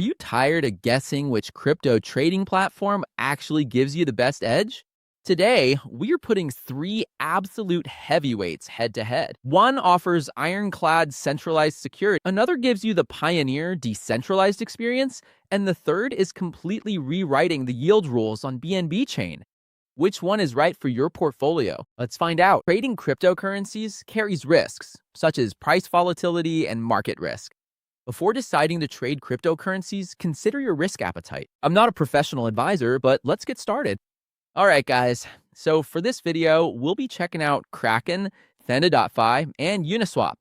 Are you tired of guessing which crypto trading platform actually gives you the best edge? Today, we're putting three absolute heavyweights head to head. One offers ironclad centralized security, another gives you the pioneer decentralized experience, and the third is completely rewriting the yield rules on BNB chain. Which one is right for your portfolio? Let's find out. Trading cryptocurrencies carries risks, such as price volatility and market risk. Before deciding to trade cryptocurrencies, consider your risk appetite. I'm not a professional advisor, but let's get started. All right, guys. So for this video, we'll be checking out Kraken, Thena.fi, and Uniswap.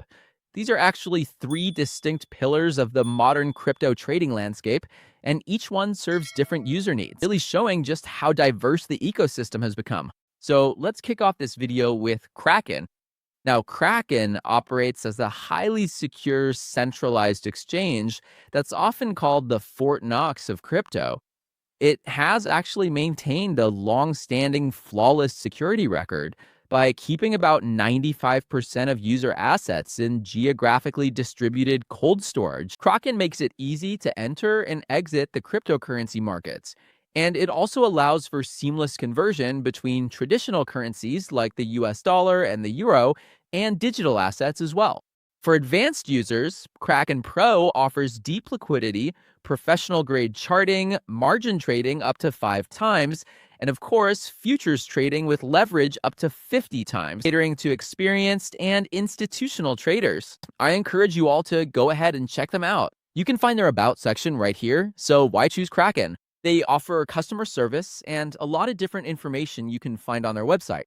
These are actually three distinct pillars of the modern crypto trading landscape, and each one serves different user needs, really showing just how diverse the ecosystem has become. So let's kick off this video with Kraken. Now, Kraken operates as a highly secure, centralized exchange that's often called the Fort Knox of crypto. It has actually maintained a long-standing, flawless security record by keeping about 95% of user assets in geographically distributed cold storage. Kraken makes it easy to enter and exit the cryptocurrency markets. And it also allows for seamless conversion between traditional currencies like the US dollar and the euro and digital assets as well. For advanced users, Kraken Pro offers deep liquidity, professional-grade charting, margin trading up to 5 times, and of course, futures trading with leverage up to 50 times, catering to experienced and institutional traders. I encourage you all to go ahead and check them out. You can find their About section right here, so why choose Kraken? They offer customer service and a lot of different information you can find on their website.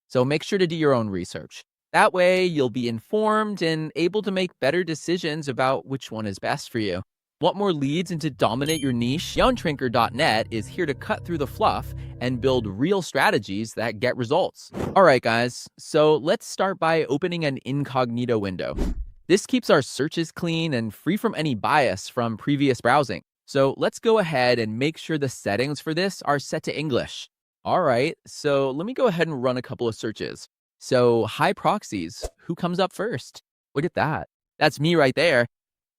So make sure to do your own research. That way, you'll be informed and able to make better decisions about which one is best for you. Want more leads and to dominate your niche? YoungTrinker.net is here to cut through the fluff and build real strategies that get results. All right, guys, so let's start by opening an incognito window. This keeps our searches clean and free from any bias from previous browsing. So let's go ahead and make sure the settings for this are set to English. All right, so let me go ahead and run a couple of searches. So high proxies, who comes up first? Look at that. That's me right there.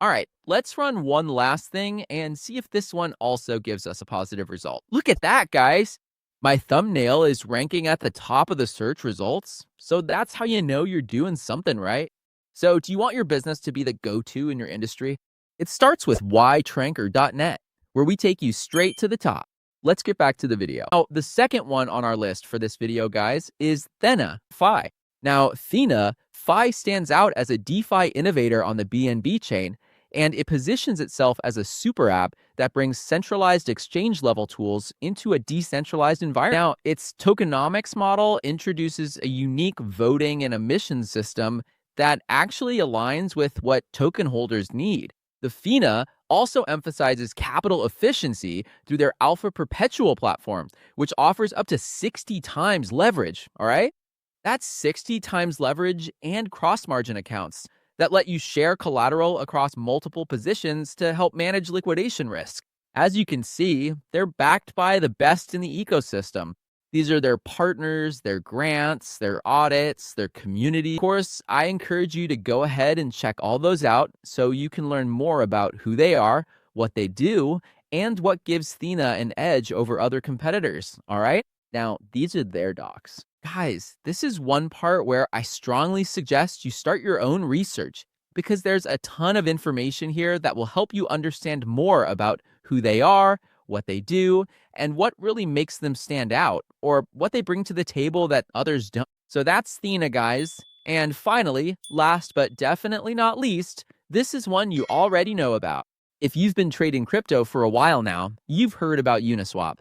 All right, let's run one last thing and see if this one also gives us a positive result. Look at that, guys. My thumbnail is ranking at the top of the search results. So that's how you know you're doing something right. So do you want your business to be the go-to in your industry? It starts with ytranker.net, where we take you straight to the top. Let's get back to the video. Now, the second one on our list for this video, guys, is Thena.fi. Now, Thena.fi stands out as a DeFi innovator on the BNB chain, and it positions itself as a super app that brings centralized exchange-level tools into a decentralized environment. Now, its tokenomics model introduces a unique voting and emission system that actually aligns with what token holders need. The Thena also emphasizes capital efficiency through their Alpha Perpetual platform, which offers up to 60 times leverage, all right? That's 60 times leverage and cross-margin accounts that let you share collateral across multiple positions to help manage liquidation risk. As you can see, they're backed by the best in the ecosystem. These are their partners, their grants, their audits, their community. Of course, I encourage you to go ahead and check all those out so you can learn more about who they are, what they do, and what gives Thena an edge over other competitors, all right? Now, these are their docs. Guys, this is one part where I strongly suggest you start your own research because there's a ton of information here that will help you understand more about who they are, what they do, and what really makes them stand out, or what they bring to the table that others don't. So that's Thena, guys. And finally, last but definitely not least, this is one you already know about. If you've been trading crypto for a while now, you've heard about Uniswap.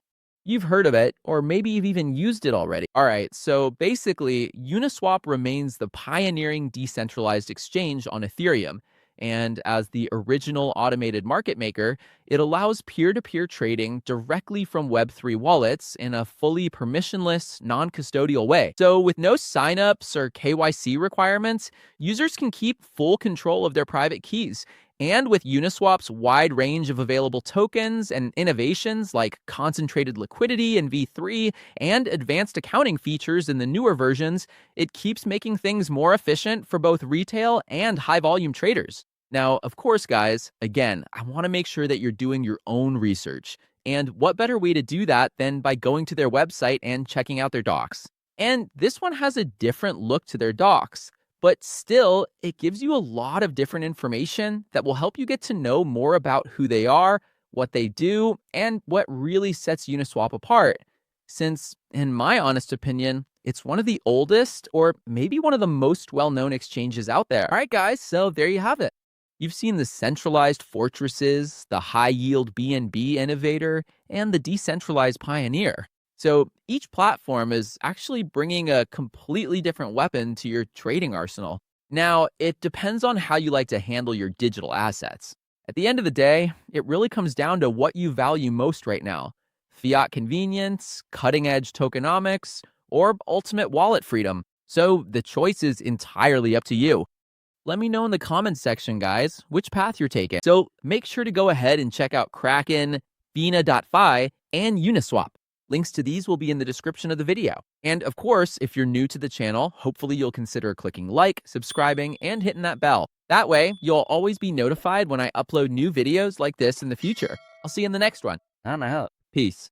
You've heard of it, or maybe you've even used it already. All right, so basically, Uniswap remains the pioneering decentralized exchange on Ethereum. And as the original automated market maker, it allows peer-to-peer trading directly from Web3 wallets in a fully permissionless, non-custodial way. So with no signups or KYC requirements, users can keep full control of their private keys. And with Uniswap's wide range of available tokens and innovations like concentrated liquidity in V3 and advanced accounting features in the newer versions, it keeps making things more efficient for both retail and high-volume traders. Now, of course, guys, again, I want to make sure that you're doing your own research. And what better way to do that than by going to their website and checking out their docs? And this one has a different look to their docs, but still, it gives you a lot of different information that will help you get to know more about who they are, what they do, and what really sets Uniswap apart. Since, in my honest opinion, it's one of the oldest or maybe one of the most well known exchanges out there. All right, guys, so there you have it. You've seen the centralized fortresses, the high yield BNB innovator, and the decentralized pioneer. So each platform is actually bringing a completely different weapon to your trading arsenal. Now, it depends on how you like to handle your digital assets. At the end of the day, it really comes down to what you value most right now: fiat convenience, cutting edge tokenomics, or ultimate wallet freedom. So the choice is entirely up to you. Let me know in the comments section, guys, which path you're taking. So make sure to go ahead and check out Kraken, Fina.fi, and Uniswap. Links to these will be in the description of the video. And of course, if you're new to the channel, hopefully you'll consider clicking like, subscribing, and hitting that bell. That way, you'll always be notified when I upload new videos like this in the future. I'll see you in the next one. I don't know how. Peace.